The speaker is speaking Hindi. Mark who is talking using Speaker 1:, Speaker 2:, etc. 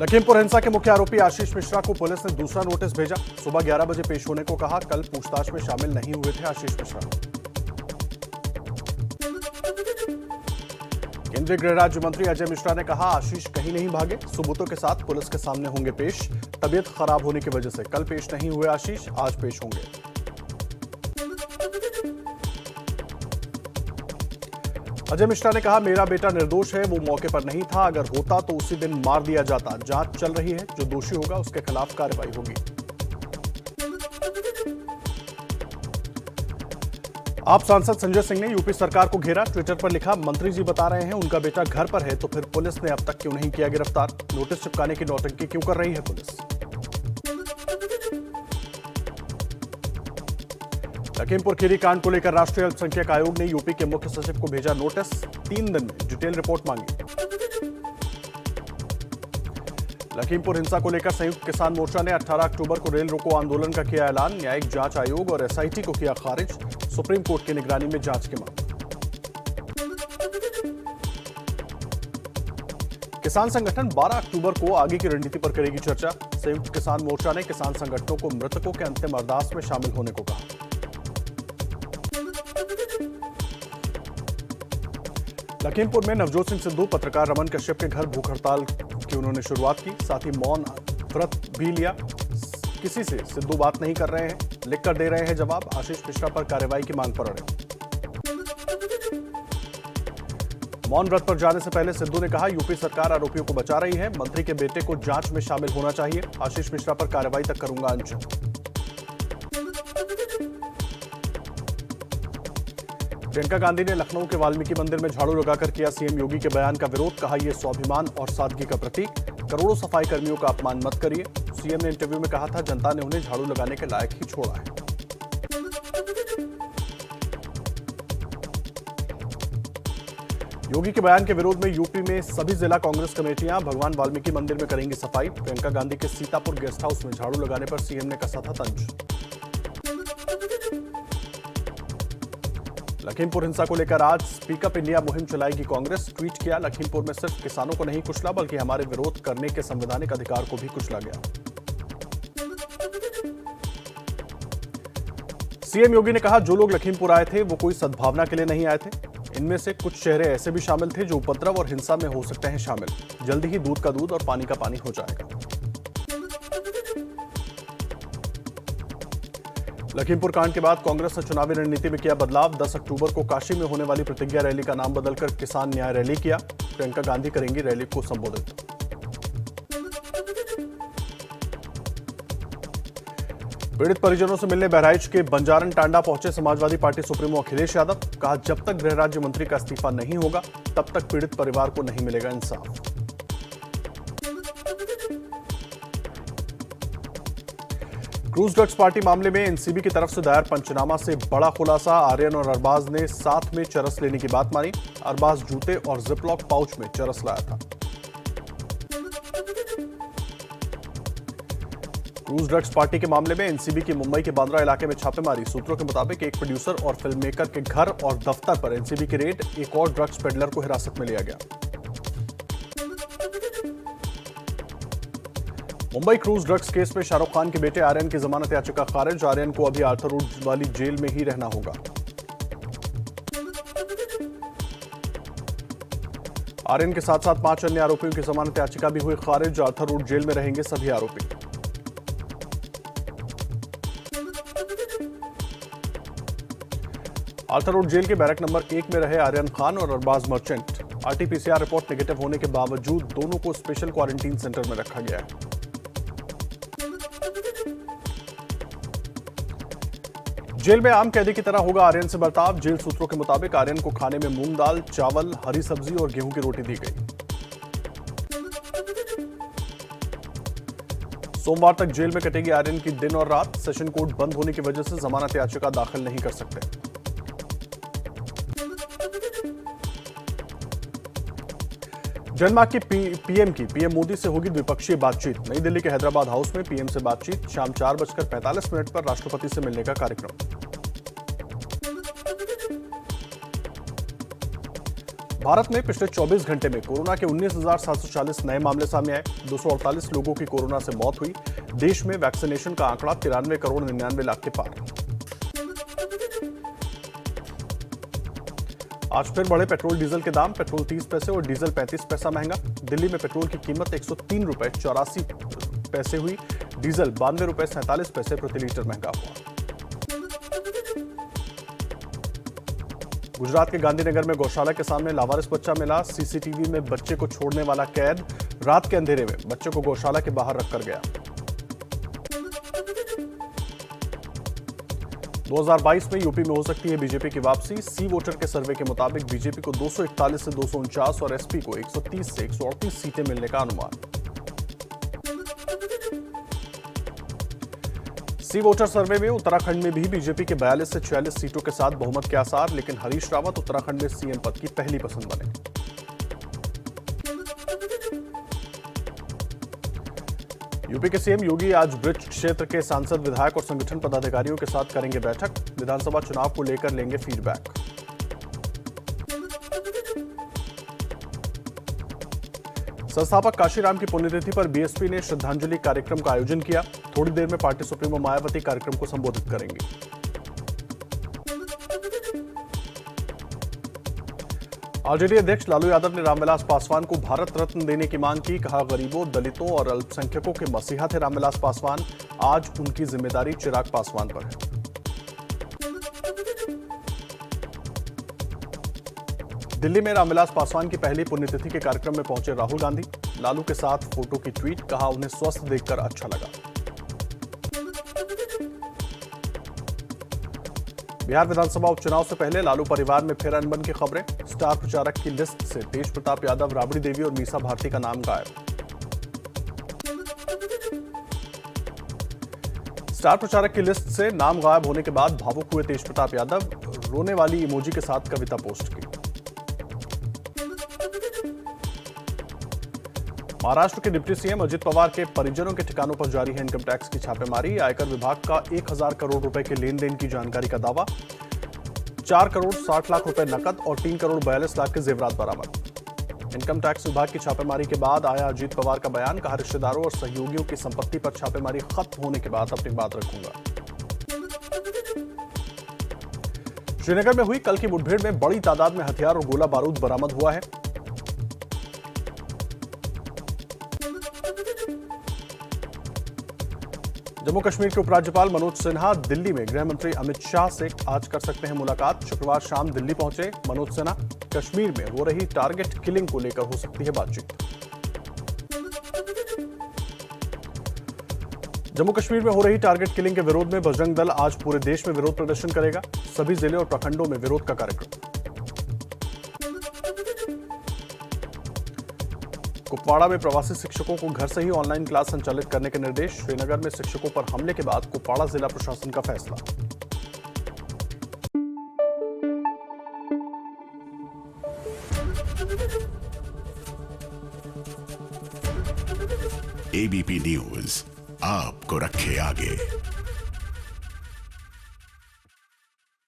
Speaker 1: लखीमपुर हिंसा के मुख्य आरोपी आशीष मिश्रा को पुलिस ने दूसरा नोटिस भेजा। सुबह 11 बजे पेश होने को कहा। कल पूछताछ में शामिल नहीं हुए थे आशीष मिश्रा। केंद्रीय गृह राज्य मंत्री अजय मिश्रा ने कहा, आशीष कहीं नहीं भागे, सबूतों के साथ पुलिस के सामने होंगे पेश। तबीयत खराब होने की वजह से कल पेश नहीं हुए आशीष, आज पेश होंगे। अजय मिश्रा ने कहा, मेरा बेटा निर्दोष है, वो मौके पर नहीं था। अगर होता तो उसी दिन मार दिया जाता। जांच चल रही है, जो दोषी होगा उसके खिलाफ कार्रवाई होगी। आप सांसद संजय सिंह ने यूपी सरकार को घेरा। ट्विटर पर लिखा, मंत्री जी बता रहे हैं उनका बेटा घर पर है, तो फिर पुलिस ने अब तक क्यों नहीं किया गिरफ्तार? नोटिस चिपकाने की नौटंकी क्यों कर रही है पुलिस? लखीमपुर खीरी कांड को लेकर राष्ट्रीय अल्पसंख्यक आयोग ने यूपी के मुख्य सचिव को भेजा नोटिस। 3 दिन में डिटेल रिपोर्ट मांगी। लखीमपुर हिंसा को लेकर संयुक्त किसान मोर्चा ने 18 अक्टूबर को रेल रोको आंदोलन का किया ऐलान। न्यायिक जांच आयोग और एसआईटी को किया खारिज। सुप्रीम कोर्ट की निगरानी में जांच की मांग। किसान संगठन 12 अक्टूबर को आगे की रणनीति पर करेगी चर्चा। संयुक्त किसान मोर्चा ने किसान संगठनों को मृतकों के अंतिम अरदास में शामिल होने को कहा। लखीमपुर में नवजोत सिंह सिद्धू, पत्रकार रमन कश्यप के घर भूख हड़ताल की उन्होंने शुरुआत की। साथ ही मौन व्रत भी लिया। किसी से सिद्धू बात नहीं कर रहे हैं, लिखकर दे रहे हैं जवाब। आशीष मिश्रा पर कार्रवाई की मांग पर अड़े। मौन व्रत पर जाने से पहले सिद्धू ने कहा, यूपी सरकार आरोपियों को बचा रही है, मंत्री के बेटे को जांच में शामिल होना चाहिए। आशीष मिश्रा पर कार्रवाई तक करूंगा अंजाम। प्रियंका गांधी ने लखनऊ के वाल्मीकि मंदिर में झाड़ू लगाकर किया सीएम योगी के बयान का विरोध। कहा, यह स्वाभिमान और सादगी का प्रतीक। करोड़ों सफाई कर्मियों का अपमान मत करिए। सीएम ने इंटरव्यू में कहा था, जनता ने उन्हें झाड़ू लगाने के लायक ही छोड़ा है। योगी के बयान के विरोध में यूपी में सभी जिला कांग्रेस कमेटियां भगवान वाल्मीकि मंदिर में करेंगी सफाई। प्रियंका गांधी के सीतापुर गेस्ट हाउस में झाड़ू लगाने पर सीएम ने कसा था तंज। लखीमपुर हिंसा को लेकर आज स्पीक अप इंडिया मुहिम चलाएगी कांग्रेस। ट्वीट किया, लखीमपुर में सिर्फ किसानों को नहीं कुचला, बल्कि हमारे विरोध करने के संवैधानिक अधिकार को भी कुचला गया। सीएम योगी ने कहा, जो लोग लखीमपुर आए थे वो कोई सद्भावना के लिए नहीं आए थे। इनमें से कुछ चेहरे ऐसे भी शामिल थे जो उपद्रव और हिंसा में हो सकते हैं शामिल। जल्दी ही दूध का दूध और पानी का पानी हो जाएगा। लखीमपुर कांड के बाद कांग्रेस ने चुनावी रणनीति में किया बदलाव। 10 अक्टूबर को काशी में होने वाली प्रतिज्ञा रैली का नाम बदलकर किसान न्याय रैली किया। प्रियंका गांधी करेंगी रैली को संबोधित। पीड़ित परिजनों से मिलने बहराइच के बंजारन टांडा पहुंचे समाजवादी पार्टी सुप्रीमो अखिलेश यादव। कहा, जब तक गृह राज्य मंत्री का इस्तीफा नहीं होगा तब तक पीड़ित परिवार को नहीं मिलेगा इंसाफ। क्रूज ड्रग्स पार्टी मामले में एनसीबी की तरफ से दायर पंचनामा से बड़ा खुलासा। आर्यन और अरबाज ने साथ में चरस लेने की बात मानी। अरबाज जूते और जिपलॉक पाउच में चरस लाया था। क्रूज ड्रग्स पार्टी के मामले में एनसीबी की मुंबई के बांद्रा इलाके में छापेमारी। सूत्रों के मुताबिक एक प्रोड्यूसर और फिल्म मेकर के घर और दफ्तर पर एनसीबी की रेड। एक और ड्रग्स पेडलर को हिरासत में लिया गया। मुंबई क्रूज ड्रग्स केस में शाहरुख खान के बेटे आर्यन की जमानत याचिका खारिज। आर्यन को अभी आर्थर रोड वाली जेल में ही रहना होगा। आर्यन के साथ साथ 5 अन्य आरोपियों की जमानत याचिका भी हुई खारिज। आर्थर रोड जेल में रहेंगे सभी आरोपी। आर्थर रोड जेल के बैरक नंबर 1 में रहे आर्यन खान और Arbaaz Merchant. RTPCR report negative होने के बावजूद दोनों को स्पेशल क्वारंटीन सेंटर में रखा गया है। जेल में आम कैदी की तरह होगा आर्यन से बर्ताव। जेल सूत्रों के मुताबिक आर्यन को खाने में मूंग दाल, चावल, हरी सब्जी और गेहूं की रोटी दी गई। सोमवार तक जेल में कटेगी आर्यन की दिन और रात। सेशन कोर्ट बंद होने की वजह से जमानत याचिका दाखिल नहीं कर सकते। डेनमार्क की पीएम मोदी से होगी द्विपक्षीय बातचीत। नई दिल्ली के हैदराबाद हाउस में पीएम से बातचीत। शाम 4:45 पर राष्ट्रपति से मिलने का कार्यक्रम। भारत में पिछले 24 घंटे में कोरोना के 19,740 नए मामले सामने आए। 248 लोगों की कोरोना से मौत हुई। देश में वैक्सीनेशन का आंकड़ा 93 करोड़ 99 लाख के पार। आज फिर बढ़े पेट्रोल डीजल के दाम। पेट्रोल 30 पैसे और डीजल 35 पैसा महंगा। दिल्ली में पेट्रोल की कीमत 103 रुपए 84 पैसे हुई। डीजल 92 रुपए 47 पैसे प्रति लीटर महंगा हुआ। गुजरात के गांधीनगर में गौशाला के सामने लावारिस बच्चा मिला। सीसीटीवी में बच्चे को छोड़ने वाला कैद रात के अंधेरे में बच्चे को गौशाला के बाहर रखकर गया। 2022 में यूपी में हो सकती है बीजेपी की वापसी। सी वोटर के सर्वे के मुताबिक बीजेपी को 241 से 249 और एसपी को 130 से 138 सीटें मिलने का अनुमान। सी वोटर सर्वे में उत्तराखंड में भी बीजेपी के 42 से 46 सीटों के साथ बहुमत के आसार, लेकिन हरीश रावत उत्तराखंड में सीएम पद की पहली पसंद बने। यूपी के सीएम योगी आज ब्रिज क्षेत्र के सांसद, विधायक और संगठन पदाधिकारियों के साथ करेंगे बैठक। विधानसभा चुनाव को लेकर लेंगे फीडबैक। संस्थापक काशीराम की पुण्यतिथि पर बीएसपी ने श्रद्धांजलि कार्यक्रम का आयोजन किया। थोड़ी देर में पार्टी सुप्रीमो मायावती कार्यक्रम को संबोधित करेंगी। आरजेडी अध्यक्ष लालू यादव ने रामविलास पासवान को भारत रत्न देने की मांग की। कहा, गरीबों, दलितों और अल्पसंख्यकों के मसीहा थे रामविलास पासवान। आज उनकी जिम्मेदारी चिराग पासवान पर है। दिल्ली में रामविलास पासवान की पहली पुण्यतिथि के कार्यक्रम में पहुंचे राहुल गांधी। लालू के साथ फोटो की ट्वीट। कहा, उन्हें स्वस्थ देखकर अच्छा लगा। बिहार विधानसभा उपचुनाव से पहले लालू परिवार में फिर अनबन की खबरें। स्टार प्रचारक की लिस्ट से तेज प्रताप यादव, राबड़ी देवी और मीसा भारती का नाम गायब। स्टार प्रचारक की लिस्ट से नाम गायब होने के बाद भावुक हुए तेज प्रताप यादव। रोने वाली इमोजी के साथ कविता पोस्ट की। महाराष्ट्र के डिप्टी सीएम अजित पवार के परिजनों के ठिकानों पर जारी है इनकम टैक्स की छापेमारी। आयकर विभाग का 1000 करोड़ रुपए के लेन देन की जानकारी का दावा। 4 करोड़ 60 लाख रुपए नकद और 3 करोड़ 42 लाख के जेवरात बरामद। इनकम टैक्स विभाग की छापेमारी के बाद आया अजित पवार का बयान। कहा, रिश्तेदारों और सहयोगियों की संपत्ति पर छापेमारी खत्म होने के बाद अपनी बात रखूंगा। श्रीनगर में हुई कल की मुठभेड़ में बड़ी तादाद में हथियार और गोला बारूद बरामद हुआ है। जम्मू कश्मीर के उपराज्यपाल मनोज सिन्हा दिल्ली में गृह मंत्री अमित शाह से आज कर सकते हैं मुलाकात। शुक्रवार शाम दिल्ली पहुंचे मनोज सिन्हा। कश्मीर में हो रही टारगेट किलिंग को लेकर हो सकती है बातचीत। जम्मू कश्मीर में हो रही टारगेट किलिंग के विरोध में बजरंग दल आज पूरे देश में विरोध प्रदर्शन करेगा। सभी जिले और प्रखंडों में विरोध का कार्यक्रम। कुपवाड़ा में प्रवासी शिक्षकों को घर से ही ऑनलाइन क्लास संचालित करने के निर्देश। श्रीनगर में शिक्षकों पर हमले के बाद कुपवाड़ा जिला प्रशासन का फैसला।
Speaker 2: एबीपी न्यूज आपको रखे आगे।